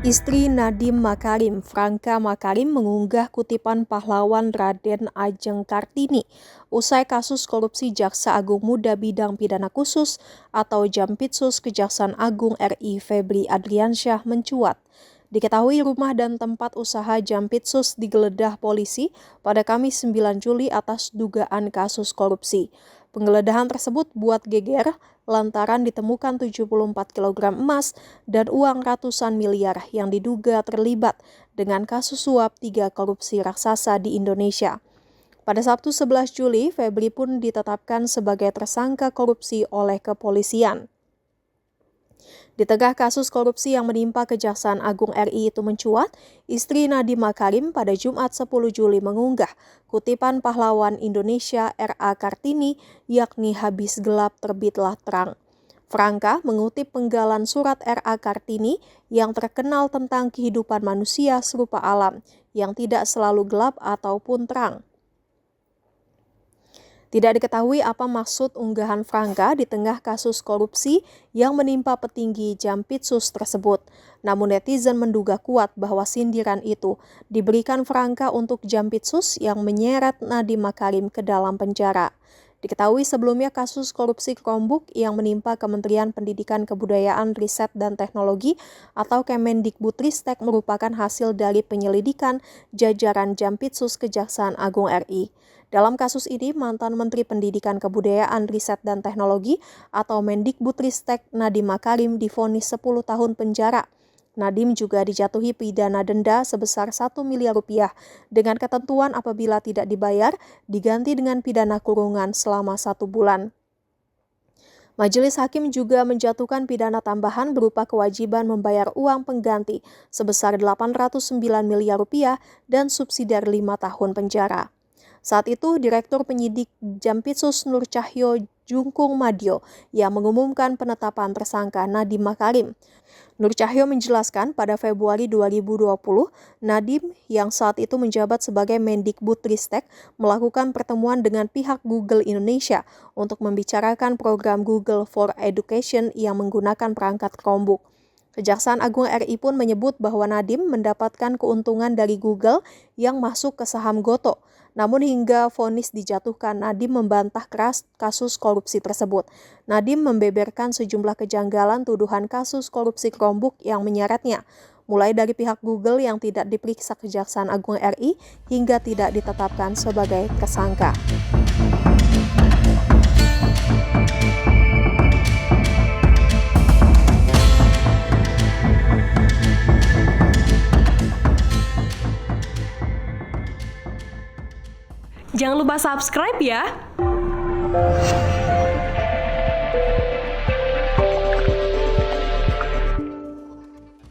Istri Nadiem Makarim, Franka Makarim, mengunggah kutipan pahlawan Raden Ajeng Kartini usai kasus korupsi Jaksa Agung Muda Bidang Pidana Khusus atau Jampitsus Kejaksaan Agung RI Febri Adriansyah mencuat. Diketahui rumah dan tempat usaha Jampitsus digeledah polisi pada Kamis 9 Juli atas dugaan kasus korupsi. Penggeledahan tersebut buat geger lantaran ditemukan 74 kg emas dan uang ratusan miliar yang diduga terlibat dengan kasus suap 3 korupsi raksasa di Indonesia. Pada Sabtu 11 Juli, Febri pun ditetapkan sebagai tersangka korupsi oleh kepolisian. Di tengah kasus korupsi yang menimpa Kejaksaan Agung RI itu mencuat, istri Nadiem Makarim pada Jumat 10 Juli mengunggah kutipan pahlawan Indonesia R.A. Kartini, yakni habis gelap terbitlah terang. Franka mengutip penggalan surat R.A. Kartini yang terkenal tentang kehidupan manusia serupa alam, yang tidak selalu gelap ataupun terang. Tidak diketahui apa maksud unggahan Franka di tengah kasus korupsi yang menimpa petinggi Jampitsus tersebut. Namun netizen menduga kuat bahwa sindiran itu diberikan Franka untuk Jampitsus yang menyeret Nadiem Makarim ke dalam penjara. Diketahui sebelumnya kasus korupsi Chromebook yang menimpa Kementerian Pendidikan Kebudayaan, Riset, dan Teknologi atau Kemendikbudristek merupakan hasil dari penyelidikan jajaran Jampitsus Kejaksaan Agung RI. Dalam kasus ini, mantan Menteri Pendidikan Kebudayaan, Riset, dan Teknologi atau Mendikbudristek Nadiem Makarim divonis 10 tahun penjara. Nadiem juga dijatuhi pidana denda sebesar 1 miliar rupiah dengan ketentuan apabila tidak dibayar, diganti dengan pidana kurungan selama 1 bulan. Majelis Hakim juga menjatuhkan pidana tambahan berupa kewajiban membayar uang pengganti sebesar 809 miliar rupiah dan subsidiar 5 tahun penjara. Saat itu, Direktur Penyidik Jampitsus Nur Cahyo Jungkung Madyo yang mengumumkan penetapan tersangka Nadiem Makarim. Nur Cahyo menjelaskan pada Februari 2020, Nadiem yang saat itu menjabat sebagai Mendikbudristek melakukan pertemuan dengan pihak Google Indonesia untuk membicarakan program Google for Education yang menggunakan perangkat Chromebook. Kejaksaan Agung RI pun menyebut bahwa Nadiem mendapatkan keuntungan dari Google yang masuk ke saham Gotoh. Namun hingga vonis dijatuhkan, Nadiem membantah keras kasus korupsi tersebut. Nadiem membeberkan sejumlah kejanggalan tuduhan kasus korupsi Chromebook yang menyeretnya, mulai dari pihak Google yang tidak diperiksa Kejaksaan Agung RI hingga tidak ditetapkan sebagai tersangka. Jangan lupa subscribe ya!